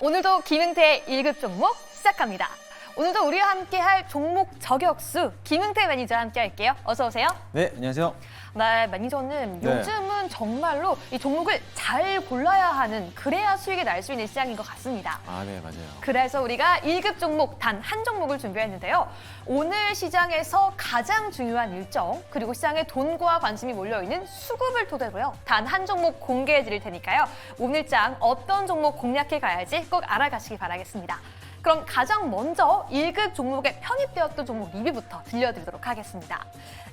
오늘도 김은태의 1급 종목 시작합니다. 오늘도 우리와 함께할 종목 저격수 김은태 매니저와 함께할게요. 어서 오세요. 네, 안녕하세요. 네, 매니저님. 네. 요즘은 정말로 이 종목을 잘 골라야 하는, 그래야 수익이 날 수 있는 시장인 것 같습니다. 아, 네, 맞아요. 그래서 우리가 1급 종목 단 한 종목을 준비했는데요. 오늘 시장에서 가장 중요한 일정, 그리고 시장에 돈과 관심이 몰려있는 수급을 토대로요. 단 한 종목 공개해 드릴 테니까요. 오늘장 어떤 종목 공략해 가야지 꼭 알아가시기 바라겠습니다. 그럼 가장 먼저 1급 종목에 편입되었던 종목 리뷰부터 들려드리도록 하겠습니다.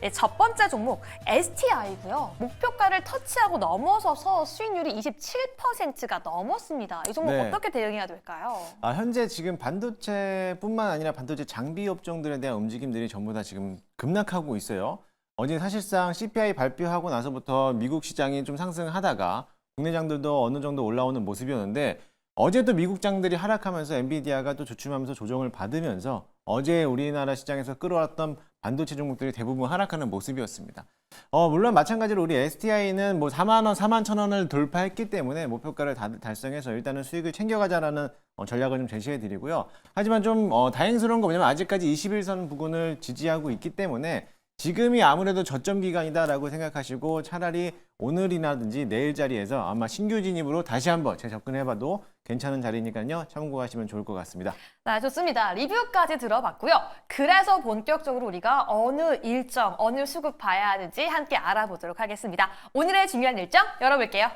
네, 첫 번째 종목 STI고요. 목표가를 터치하고 넘어서서 수익률이 27%가 넘었습니다. 이 종목 네. 어떻게 대응해야 될까요? 현재 지금 반도체뿐만 아니라 반도체 장비 업종들에 대한 움직임들이 전부 다 지금 급락하고 있어요. 어제 사실상 CPI 발표하고 나서부터 미국 시장이 좀 상승하다가 국내 장들도 어느 정도 올라오는 모습이었는데 어제도 미국 장들이 하락하면서 엔비디아가 또 주춤하면서 조정을 받으면서 어제 우리나라 시장에서 끌어왔던 반도체 종목들이 대부분 하락하는 모습이었습니다. 물론 마찬가지로 우리 STI는 뭐 4만 원, 4만 1천 원을 돌파했기 때문에 목표가를 달성해서 일단은 수익을 챙겨가자라는 전략을 좀 제시해 드리고요. 하지만 좀 다행스러운 거 뭐냐면 아직까지 21선 부근을 지지하고 있기 때문에 지금이 아무래도 저점 기간이다라고 생각하시고 차라리 오늘이라든지 내일 자리에서 아마 신규 진입으로 다시 한번 재접근해봐도 괜찮은 자리니까요. 참고하시면 좋을 것 같습니다. 네, 좋습니다. 리뷰까지 들어봤고요. 그래서 본격적으로 우리가 어느 일정, 어느 수급 봐야 하는지 함께 알아보도록 하겠습니다. 오늘의 중요한 일정 열어볼게요.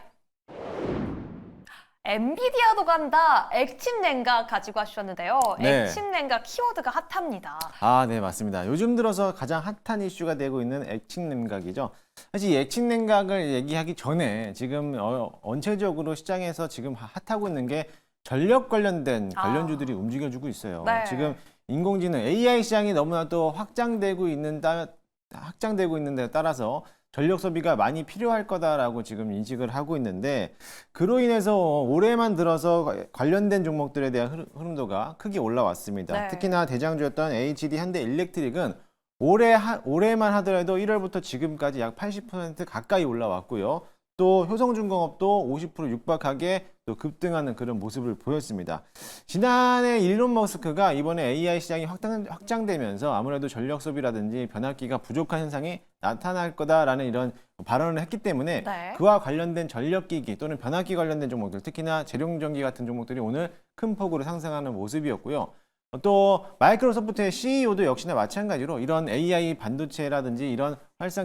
엔비디아도 간다, 액침 냉각 가지고 와주셨는데요. 네. 액침 냉각 키워드가 핫합니다. 네, 맞습니다. 요즘 들어서 가장 핫한 이슈가 되고 있는 액침 냉각이죠. 사실 이 액침 냉각을 얘기하기 전에 지금 원체적으로 시장에서 지금 핫하고 있는 게 전력 관련된 관련주들이 움직여주고 있어요. 네. 지금 인공지능 AI 시장이 너무나 또 확장되고 있는 데 따라서 전력 소비가 많이 필요할 거다라고 지금 인식을 하고 있는데 그로 인해서 올해만 들어서 관련된 종목들에 대한 흐름도가 크게 올라왔습니다. 네. 특히나 대장주였던 HD 현대일렉트릭은 올해만 하더라도 1월부터 지금까지 약 80% 가까이 올라왔고요. 또 효성중공업도 50% 육박하게 또 급등하는 그런 모습을 보였습니다. 지난해 일론 머스크가 이번에 AI 시장이 확장되면서 아무래도 전력 소비라든지 변압기가 부족한 현상이 나타날 거다라는 이런 발언을 했기 때문에 네. 그와 관련된 전력기기 또는 변압기 관련된 종목들, 특히나 재룡전기 같은 종목들이 오늘 큰 폭으로 상승하는 모습이었고요. 또 마이크로소프트의 CEO도 역시나 마찬가지로 이런 AI 반도체라든지 이런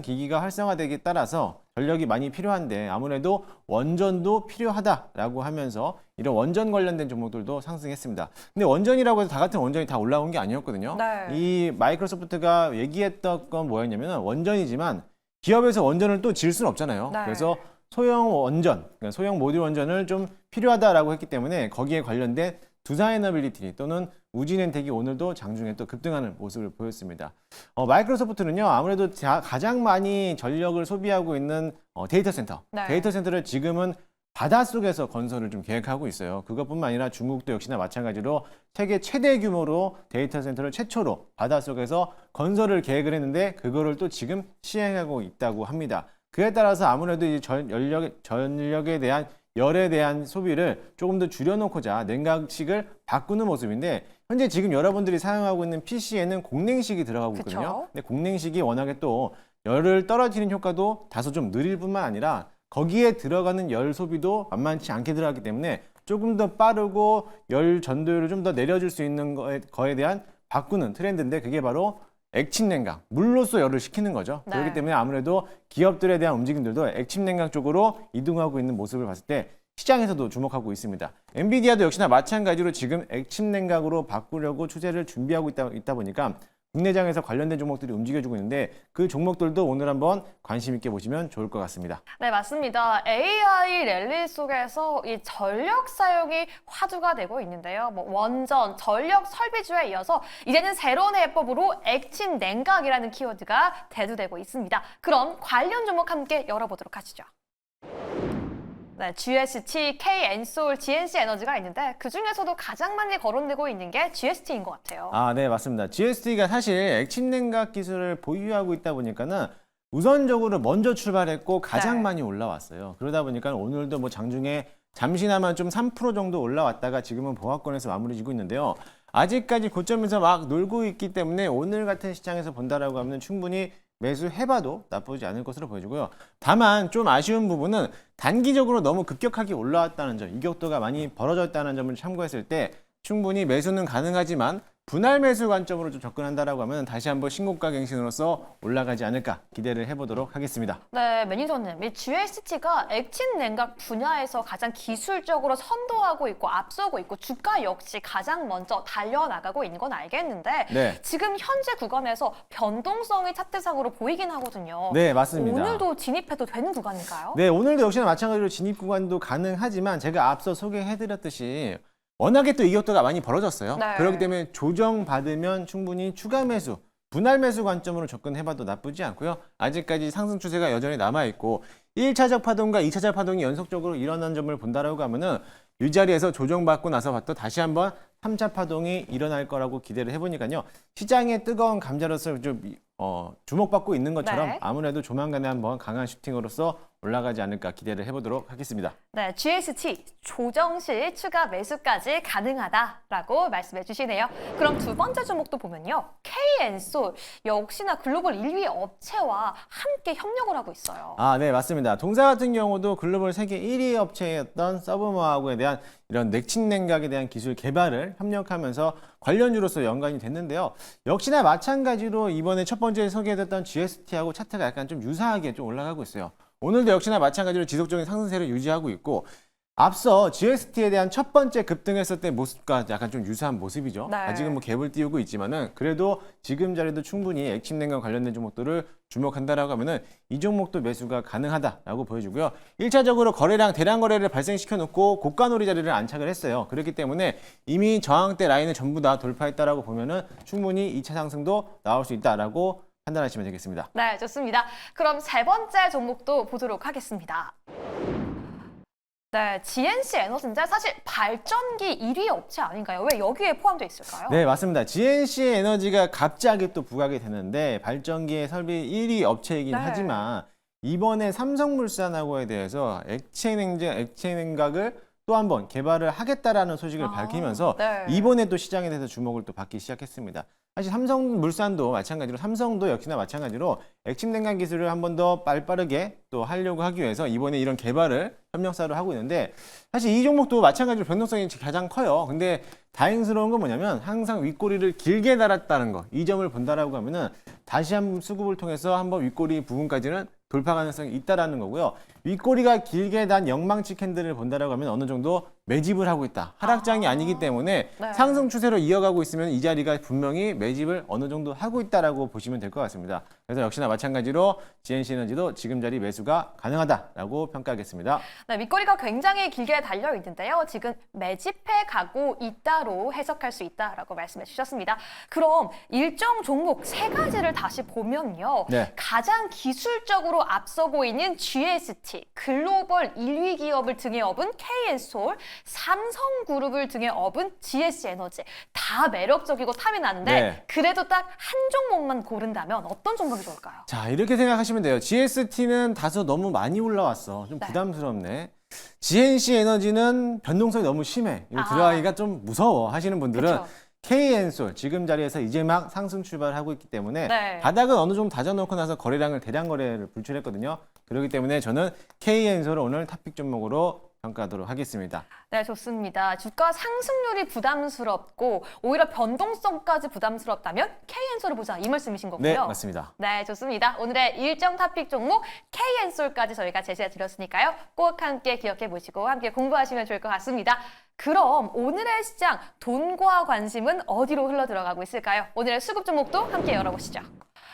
기기가 활성화되기에 따라서 전력이 많이 필요한데 아무래도 원전도 필요하다라고 하면서 이런 원전 관련된 종목들도 상승했습니다. 근데 원전이라고 해서 다 같은 원전이 다 올라온 게 아니었거든요. 네. 이 마이크로소프트가 얘기했던 건 뭐였냐면 원전이지만 기업에서 원전을 또 지을 수는 없잖아요. 네. 그래서 소형 원전, 그러니까 소형 모듈 원전을 좀 필요하다라고 했기 때문에 거기에 관련된 두사에너빌리티 또는 우진엔텍이 오늘도 장중에 또 급등하는 모습을 보였습니다. 마이크로소프트는요, 아무래도 가장 많이 전력을 소비하고 있는 데이터 센터. 네. 데이터 센터를 지금은 바닷속에서 건설을 좀 계획하고 있어요. 그것뿐만 아니라 중국도 역시나 마찬가지로 세계 최대 규모로 데이터 센터를 최초로 바닷속에서 건설을 계획을 했는데 그거를 또 지금 시행하고 있다고 합니다. 그에 따라서 아무래도 이 전력에 대한 열에 대한 소비를 조금 더 줄여놓고자 냉각식을 바꾸는 모습인데 현재 지금 여러분들이 사용하고 있는 PC에는 공냉식이 들어가고 있거든요. 그쵸? 근데 공냉식이 워낙에 또 열을 떨어뜨리는 효과도 다소 좀 느릴 뿐만 아니라 거기에 들어가는 열 소비도 만만치 않게 들어가기 때문에 조금 더 빠르고 열 전도율을 좀 더 내려줄 수 있는 거에 대한 바꾸는 트렌드인데 그게 바로 액침 냉각, 물로써 열을 식히는 거죠. 네. 그렇기 때문에 아무래도 기업들에 대한 움직임들도 액침 냉각 쪽으로 이동하고 있는 모습을 봤을 때 시장에서도 주목하고 있습니다. 엔비디아도 역시나 마찬가지로 지금 액침 냉각으로 바꾸려고 추세를 준비하고 있다 보니까 국내장에서 관련된 종목들이 움직여주고 있는데 그 종목들도 오늘 한번 관심 있게 보시면 좋을 것 같습니다. 네, 맞습니다. AI 랠리 속에서 이 전력 사용이 화두가 되고 있는데요. 원전, 전력 설비주에 이어서 이제는 새로운 해법으로 액침 냉각이라는 키워드가 대두되고 있습니다. 그럼 관련 종목 함께 열어보도록 하시죠. 네, GST, K-엔솔, GNC 에너지가 있는데 그중에서도 가장 많이 거론되고 있는 게 GST인 것 같아요. 네, 맞습니다. GST가 사실 액침 냉각 기술을 보유하고 있다 보니까는 우선적으로 먼저 출발했고 가장 네. 많이 올라왔어요. 그러다 보니까 오늘도 뭐 장중에 잠시나마 좀 3% 정도 올라왔다가 지금은 보합권에서 마무리 지고 있는데요. 아직까지 고점에서 막 놀고 있기 때문에 오늘 같은 시장에서 본다라고 하면 충분히 매수해봐도 나쁘지 않을 것으로 보여지고요. 다만 좀 아쉬운 부분은 단기적으로 너무 급격하게 올라왔다는 점, 이격도가 많이 벌어졌다는 점을 참고했을 때 충분히 매수는 가능하지만 분할 매수 관점으로 좀 접근한다라고 하면 다시 한번 신고가 갱신으로서 올라가지 않을까 기대를 해보도록 하겠습니다. 네, 매니저님, 이 GST가 액침 냉각 분야에서 가장 기술적으로 선도하고 있고 앞서고 있고 주가 역시 가장 먼저 달려나가고 있는 건 알겠는데 네. 지금 현재 구간에서 변동성이 차트상으로 보이긴 하거든요. 네, 맞습니다. 오늘도 진입해도 되는 구간인가요? 네, 오늘도 역시나 마찬가지로 진입 구간도 가능하지만 제가 앞서 소개해드렸듯이 워낙에 또 이격도가 많이 벌어졌어요. 네. 그렇기 때문에 조정받으면 충분히 추가 매수, 분할 매수 관점으로 접근해봐도 나쁘지 않고요. 아직까지 상승 추세가 여전히 남아있고 1차적 파동과 2차적 파동이 연속적으로 일어난 점을 본다라고 하면은 이 자리에서 조정받고 나서부터 다시 한번 3차 파동이 일어날 거라고 기대를 해보니까요. 시장의 뜨거운 감자로서 좀 주목받고 있는 것처럼 네. 아무래도 조만간에 한번 강한 슈팅으로서 올라가지 않을까 기대를 해보도록 하겠습니다. 네, GST 조정 시 추가 매수까지 가능하다라고 말씀해 주시네요. 그럼 두 번째 종목도 보면요. K-엔솔 역시나 글로벌 1위 업체와 함께 협력을 하고 있어요. 아, 네, 맞습니다. 동사 같은 경우도 글로벌 세계 1위 업체였던 서브모하고에 대한 이런 냉침 냉각에 대한 기술 개발을 협력하면서 관련주로서 연관이 됐는데요. 역시나 마찬가지로 이번에 첫 번째 소개해드렸던 GST하고 차트가 약간 좀 유사하게 좀 올라가고 있어요. 오늘도 역시나 마찬가지로 지속적인 상승세를 유지하고 있고 앞서 GST에 대한 첫 번째 급등했을 때 모습과 약간 좀 유사한 모습이죠. 네. 아직은 뭐 갭을 띄우고 있지만은 그래도 지금 자리도 충분히 액침 냉각 관련된 종목들을 주목한다라고 하면은 이 종목도 매수가 가능하다라고 보여주고요. 1차적으로 거래량 대량 거래를 발생시켜 놓고 고가놀이 자리를 안착을 했어요. 그렇기 때문에 이미 저항대 라인을 전부 다 돌파했다라고 보면은 충분히 2차 상승도 나올 수 있다라고 판단하시면 되겠습니다. 네, 좋습니다. 그럼 세 번째 종목도 보도록 하겠습니다. 네, GNC 에너지인데 사실 발전기 1위 업체 아닌가요? 왜 여기에 포함되어 있을까요? 네, 맞습니다. GNC 에너지가 갑자기 또 부각이 되는데 발전기의 설비 1위 업체이긴 네. 하지만 이번에 삼성물산하고에 대해서 액체 냉각을 또 한 번 개발을 하겠다라는 소식을 밝히면서 네. 이번에 또 시장에 대해서 주목을 또 받기 시작했습니다. 사실 삼성물산도 마찬가지로 삼성도 역시나 마찬가지로 액침 냉각 기술을 한 번 더 빠르게 또 하려고 하기 위해서 이번에 이런 개발을 협력사로 하고 있는데 사실 이 종목도 마찬가지로 변동성이 가장 커요. 근데 다행스러운 건 뭐냐면 항상 윗꼬리를 길게 달았다는 거. 이 점을 본다라고 하면은 다시 한번 수급을 통해서 한번 윗꼬리 부분까지는 돌파 가능성이 있다라는 거고요. 윗꼬리가 길게 단 영망치 캔들을 본다라고 하면 어느 정도 매집을 하고 있다. 하락장이 아니기 때문에 네. 상승 추세로 이어가고 있으면 이 자리가 분명히 매집을 어느 정도 하고 있다라고 보시면 될 것 같습니다. 그래서 역시나 마찬가지로 GNC 에너지도 지금 자리 매수가 가능하다라고 평가하겠습니다. 네, 밑거리가 굉장히 길게 달려 있는데요. 지금 매집해 가고 있다로 해석할 수 있다라고 말씀해 주셨습니다. 그럼 일정 종목 세 가지를 다시 보면요. 네. 가장 기술적으로 앞서고 있는 GST, 글로벌 1위 기업을 등에 업은 K-엔솔, 삼성그룹을 등에 업은 GSC 에너지. 다 매력적이고 탐이 나는데 네. 그래도 딱 한 종목만 고른다면 어떤 종목이 좋을까요? 자, 이렇게 생각하시면 돼요. GST는 다소 너무 많이 올라왔어. 좀 네. 부담스럽네. GNC 에너지는 변동성이 너무 심해. 이거 아. 들어가기가 좀 무서워 하시는 분들은 그쵸. K-엔솔 지금 자리에서 이제 막 상승 출발을 하고 있기 때문에 네. 바닥은 어느 정도 다져놓고 나서 거래량을 대량 거래를 불출했거든요. 그렇기 때문에 저는 K-엔솔을 오늘 탑픽 종목으로 평가하도록 하겠습니다. 네, 좋습니다. 주가 상승률이 부담스럽고 오히려 변동성까지 부담스럽다면 K-엔솔을 보자 이 말씀이신 거고요. 네, 맞습니다. 네, 좋습니다. 오늘의 일정 탑픽 종목 K-엔솔까지 저희가 제시해 드렸으니까요. 꼭 함께 기억해 보시고 함께 공부하시면 좋을 것 같습니다. 그럼 오늘의 시장 돈과 관심은 어디로 흘러 들어가고 있을까요? 오늘의 수급 종목도 함께 열어보시죠.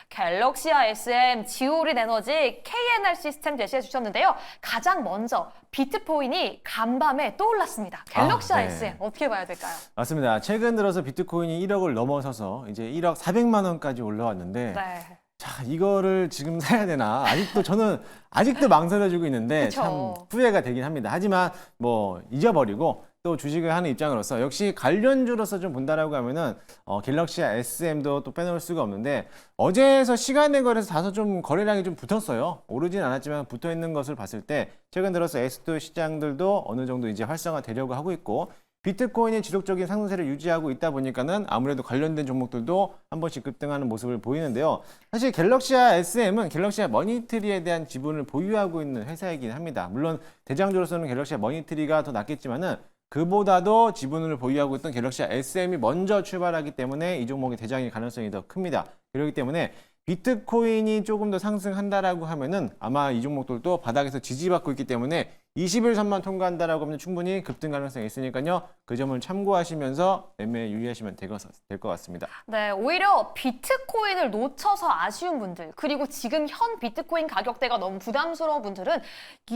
갤럭시아 SM, 지오린 에너지, KNR 시스템 제시해 주셨는데요. 가장 먼저 비트코인이 간밤에 또 올랐습니다. 갤럭시아 네. SM 어떻게 봐야 될까요? 맞습니다. 최근 들어서 비트코인이 1억을 넘어서서 이제 1억 400만 원까지 올라왔는데 네. 자, 이거를 지금 사야 되나? 저는 아직도 망설여지고 있는데 그쵸. 참 후회가 되긴 합니다. 하지만 뭐 잊어버리고 또 주식을 하는 입장으로서 역시 관련주로서 좀 본다라고 하면은 갤럭시와 SM도 또 빼놓을 수가 없는데 어제에서 시간에 걸려서 다소 좀 거래량이 좀 붙었어요. 오르진 않았지만 붙어 있는 것을 봤을 때 최근 들어서 S2 시장들도 어느 정도 이제 활성화되려고 하고 있고 비트코인이 지속적인 상승세를 유지하고 있다 보니까는 아무래도 관련된 종목들도 한 번씩 급등하는 모습을 보이는데요. 사실 갤럭시와 SM은 갤럭시와 머니트리에 대한 지분을 보유하고 있는 회사이긴 합니다. 물론 대장주로서는 갤럭시와 머니트리가 더 낫겠지만은 그보다도 지분을 보유하고 있던 갤럭시와 SM이 먼저 출발하기 때문에 이 종목의 대장일 가능성이 더 큽니다. 그렇기 때문에 비트코인이 조금 더 상승한다라고 하면은 아마 이 종목들도 바닥에서 지지받고 있기 때문에 20일 선만 통과한다라고 하면 충분히 급등 가능성이 있으니까요. 그 점을 참고하시면서 매매에 유의하시면 될 것 같습니다. 네, 오히려 비트코인을 놓쳐서 아쉬운 분들, 그리고 지금 현 비트코인 가격대가 너무 부담스러운 분들은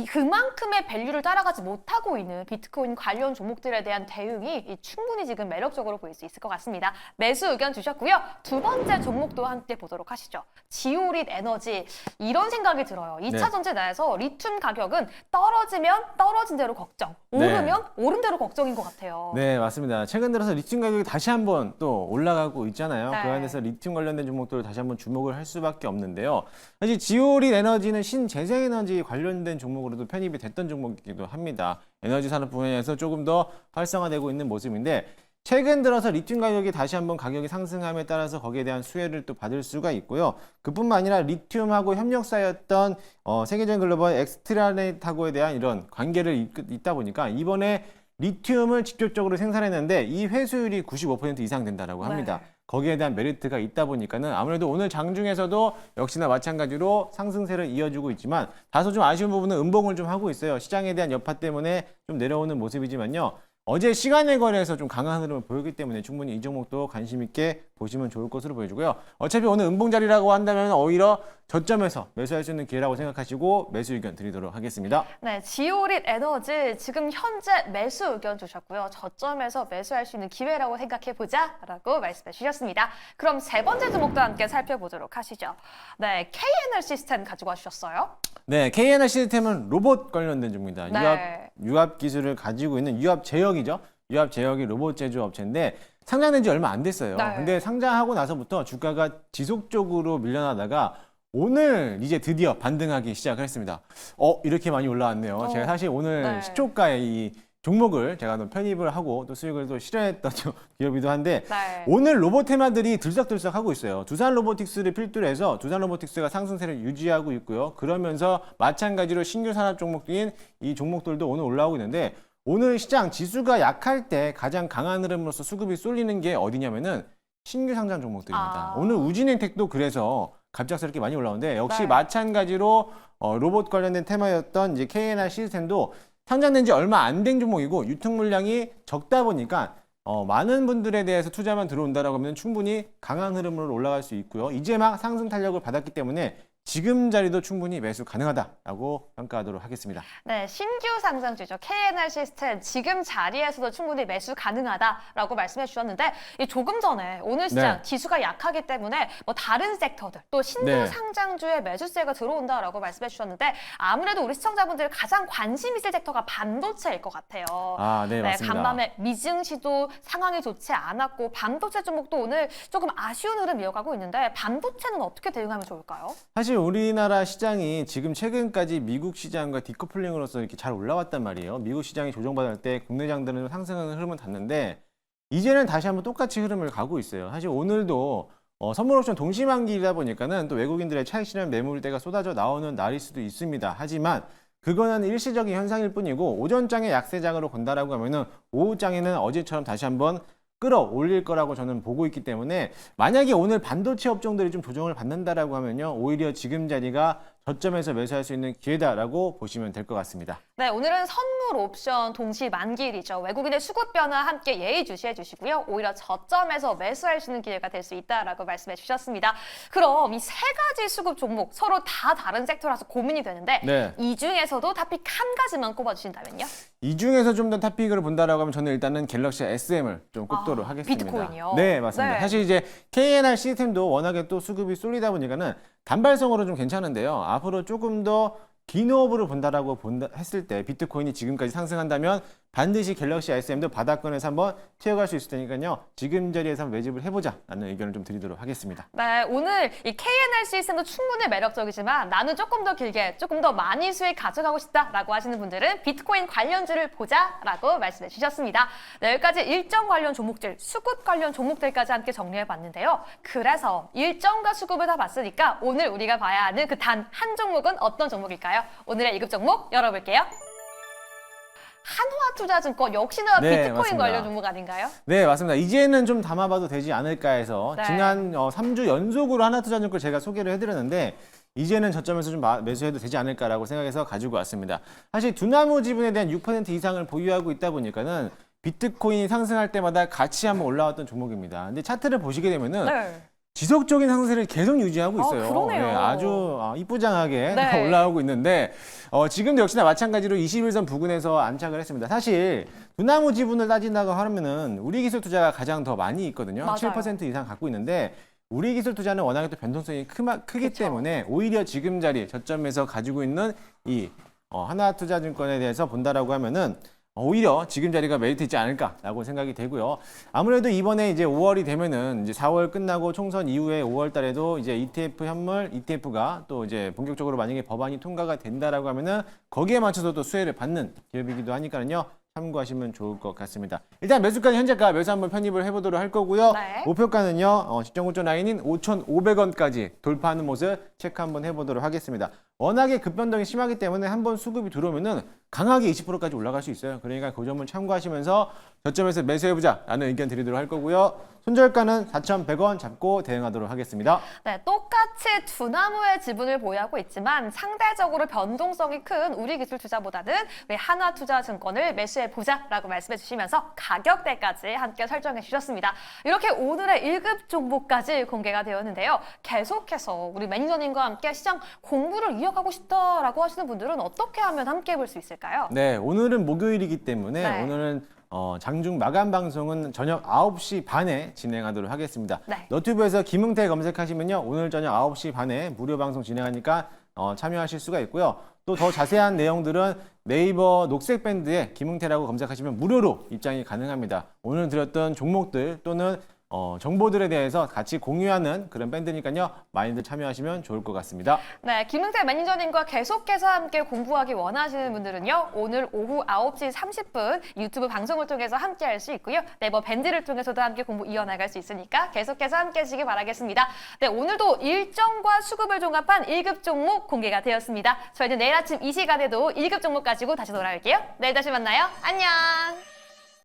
그만큼의 밸류를 따라가지 못하고 있는 비트코인 관련 종목들에 대한 대응이 충분히 지금 매력적으로 보일 수 있을 것 같습니다. 매수 의견 주셨고요. 두 번째 종목도 함께 보도록 하시죠. 지오릿 에너지, 이런 생각이 들어요. 2차 전지 내에서 리튬 가격은 떨어지면 떨어진 대로 걱정, 오르면 오른 대로 걱정인 것 같아요. 네, 맞습니다. 최근 들어서 리튬 가격이 다시 한번 또 올라가고 있잖아요. 네. 그 안에서 리튬 관련된 종목들을 다시 한번 주목을 할 수밖에 없는데요. 사실 지오릿 에너지는 신재생에너지 관련된 종목으로도 편입이 됐던 종목이기도 합니다. 에너지 산업 분야에서 조금 더 활성화되고 있는 모습인데 최근 들어서 리튬 가격이 다시 한번 가격이 상승함에 따라서 거기에 대한 수혜를 또 받을 수가 있고요. 그뿐만 아니라 리튬하고 협력사였던 세계적인 글로벌 엑스트라넷하고에 대한 이런 관계를 잇다 보니까 이번에 리튬을 직접적으로 생산했는데 이 회수율이 95% 이상 된다라고 합니다. 네. 거기에 대한 메리트가 있다 보니까는 아무래도 오늘 장중에서도 역시나 마찬가지로 상승세를 이어주고 있지만 다소 좀 아쉬운 부분은 음봉을 좀 하고 있어요. 시장에 대한 여파 때문에 좀 내려오는 모습이지만요. 어제 시간의 거래에서 좀 강한 흐름을 보였기 때문에 충분히 이 종목도 관심 있게 보시면 좋을 것으로 보여주고요. 어차피 오늘 음봉 자리라고 한다면 오히려 저점에서 매수할 수 있는 기회라고 생각하시고 매수 의견 드리도록 하겠습니다. 네, 지오릿 에너지 지금 현재 매수 의견 주셨고요. 저점에서 매수할 수 있는 기회라고 생각해보자 라고 말씀해 주셨습니다. 그럼 세 번째 종목도 함께 살펴보도록 하시죠. 네, KNR 시스템 가지고 와주셨어요. 네, KNR 시스템은 로봇 관련된 종목입니다. 네. 유압 기술을 가지고 있는 유압 제역이죠. 유압 제역이 로봇 제조 업체인데 상장된 지 얼마 안 됐어요. 네. 근데 상장하고 나서부터 주가가 지속적으로 밀려나다가 오늘 이제 드디어 반등하기 시작을 했습니다. 이렇게 많이 올라왔네요. 제가 사실 오늘 네. 시초가에 이 종목을 제가 또 편입을 하고 또 수익을 또 실현했던 기업이기도 한데 네. 오늘 로봇 테마들이 들썩들썩 하고 있어요. 두산 로보틱스를 필두로 해서 두산 로보틱스가 상승세를 유지하고 있고요. 그러면서 마찬가지로 신규 산업 종목인 이 종목들도 오늘 올라오고 있는데 오늘 시장 지수가 약할 때 가장 강한 흐름으로서 수급이 쏠리는 게 어디냐면은 신규 상장 종목들입니다. 오늘 우진행텍도 그래서 갑작스럽게 많이 올라오는데 역시 네. 마찬가지로 로봇 관련된 테마였던 이제 KNR 시스템도 상장된 지 얼마 안 된 종목이고 유통 물량이 적다 보니까 많은 분들에 대해서 투자만 들어온다라고 하면 충분히 강한 흐름으로 올라갈 수 있고요. 이제 막 상승 탄력을 받았기 때문에 지금 자리도 충분히 매수 가능하다라고 평가하도록 하겠습니다. 네, 신규 상장주죠. KNR 시스템 지금 자리에서도 충분히 매수 가능하다라고 말씀해 주셨는데 조금 전에 오늘 시장 네. 지수가 약하기 때문에 뭐 다른 섹터들 또 신규 네. 상장주에 매수세가 들어온다라고 말씀해 주셨는데 아무래도 우리 시청자분들 가장 관심 있을 섹터가 반도체일 것 같아요. 네, 맞습니다. 간밤에 미증시도 상황이 좋지 않았고 반도체 종목도 오늘 조금 아쉬운 흐름 이어가고 있는데 반도체는 어떻게 대응하면 좋을까요? 사실 우리나라 시장이 지금 최근까지 미국 시장과 디커플링으로서 이렇게 잘 올라왔단 말이에요. 미국 시장이 조정받을 때 국내 장들은 좀 상승하는 흐름은 닿는데 이제는 다시 한번 똑같이 흐름을 가고 있어요. 사실 오늘도 선물 옵션 동시만기이다 보니까는 또 외국인들의 차익 실현 매물대가 쏟아져 나오는 날일 수도 있습니다. 하지만 그거는 일시적인 현상일 뿐이고 오전장의 약세장으로 본다라고 하면은 오후장에는 어제처럼 다시 한번 끌어올릴 거라고 저는 보고 있기 때문에 만약에 오늘 반도체 업종들이 좀 조정을 받는다라고 하면요 오히려 지금 자리가 저점에서 매수할 수 있는 기회다라고 보시면 될 것 같습니다. 네, 오늘은 선물 옵션 동시 만기일이죠. 외국인의 수급 변화 함께 예의주시해 주시고요. 오히려 저점에서 매수할 수 있는 기회가 될 수 있다라고 말씀해 주셨습니다. 그럼 이 세 가지 수급 종목 서로 다 다른 섹터라서 고민이 되는데 네. 이 중에서도 탑픽 한 가지만 꼽아주신다면요? 이 중에서 좀 더 탑픽을 본다라고 하면 저는 일단은 갤럭시 SM을 좀 꼽도록 하겠습니다. 비트코인이요? 네, 맞습니다. 네. 사실 이제 KNR 시스템도 워낙에 또 수급이 쏠리다 보니까는 단발성으로 좀 괜찮은데요. 앞으로 조금 더 긴 호흡으로 본다라고 했을 때 비트코인이 지금까지 상승한다면 반드시 갤럭시 S7도 바닥권에서 한번 튀어갈 수 있을 테니까요. 지금 자리에서 한번 매집을 해보자라는 의견을 좀 드리도록 하겠습니다. 네, 오늘 이 KNRC 시스템도 충분히 매력적이지만 나는 조금 더 길게, 조금 더 많이 수익 가져가고 싶다라고 하시는 분들은 비트코인 관련주를 보자라고 말씀해 주셨습니다. 네, 여기까지 일정 관련 종목들, 수급 관련 종목들까지 함께 정리해 봤는데요. 그래서 일정과 수급을 다 봤으니까 오늘 우리가 봐야 하는 그 단 한 종목은 어떤 종목일까요? 오늘의 1급 종목 열어볼게요. 한화투자증권 역시나 네, 비트코인 맞습니다. 관련 종목 아닌가요? 네, 맞습니다. 이제는 좀 담아봐도 되지 않을까 해서 네. 지난 3주 연속으로 하나투자증권 제가 소개를 해드렸는데 이제는 저점에서 좀 매수해도 되지 않을까라고 생각해서 가지고 왔습니다. 사실 두나무 지분에 대한 6% 이상을 보유하고 있다 보니까는 비트코인이 상승할 때마다 같이 한번 올라왔던 종목입니다. 근데 차트를 보시게 되면은 네. 지속적인 상승을 계속 유지하고 아, 있어요. 그러네요. 아주 이쁘장하게 네. 올라오고 있는데 지금도 역시나 마찬가지로 21선 부근에서 안착을 했습니다. 사실 두나무 지분을 따진다고 하면은 우리기술투자가 가장 더 많이 있거든요. 맞아요. 7% 이상 갖고 있는데 우리기술투자는 워낙에 또 변동성이 크기 그쵸. 때문에 오히려 지금 자리 저점에서 가지고 있는 이 하나투자증권에 대해서 본다라고 하면은 오히려 지금 자리가 메리트 있지 않을까라고 생각이 되고요. 아무래도 이번에 이제 5월이 되면은 이제 4월 끝나고 총선 이후에 5월 달에도 이제 ETF 현물 ETF가 또 이제 본격적으로 만약에 법안이 통과가 된다라고 하면은 거기에 맞춰서 또 수혜를 받는 기업이기도 하니까요. 참고하시면 좋을 것 같습니다. 일단 매수가는 현재가 매수 한번 편입을 해보도록 할 거고요. 네. 목표가는요. 직전 고점 라인인 5,500원까지 돌파하는 모습 체크 한번 해보도록 하겠습니다. 워낙에 급변동이 심하기 때문에 한번 수급이 들어오면은 강하게 20%까지 올라갈 수 있어요. 그러니까 그 점을 참고하시면서 저점에서 매수해보자라는 의견 드리도록 할 거고요. 손절가는 4,100원 잡고 대응하도록 하겠습니다. 네, 똑같이 두나무의 지분을 보유하고 있지만 상대적으로 변동성이 큰 우리기술투자보다는 하나투자증권을 매수해보자라고 말씀해 주시면서 가격대까지 함께 설정해 주셨습니다. 이렇게 오늘의 1급 종목까지 공개가 되었는데요. 계속해서 우리 매니저님과 함께 시장 공부를 이어가고 싶다라고 하시는 분들은 어떻게 하면 함께 해볼 수 있을까요? 네, 오늘은 목요일이기 때문에 네. 오늘은 장중 마감 방송은 저녁 9시 반에 진행하도록 하겠습니다. 네. 너튜브에서 김흥태 검색하시면요. 오늘 저녁 9시 반에 무료 방송 진행하니까 참여하실 수가 있고요. 또 더 자세한 내용들은 네이버 녹색 밴드에 김흥태라고 검색하시면 무료로 입장이 가능합니다. 오늘 드렸던 종목들 또는 정보들에 대해서 같이 공유하는 그런 밴드니까요. 많이들 참여하시면 좋을 것 같습니다. 네, 김흥태 매니저님과 계속해서 함께 공부하기 원하시는 분들은요. 오늘 오후 9시 30분 유튜브 방송을 통해서 함께 할 수 있고요. 네이버 밴드를 통해서도 함께 공부 이어나갈 수 있으니까 계속해서 함께 해주시기 바라겠습니다. 네, 오늘도 일정과 수급을 종합한 1급 종목 공개가 되었습니다. 저희는 내일 아침 이 시간에도 1급 종목 가지고 다시 돌아올게요. 내일 다시 만나요. 안녕!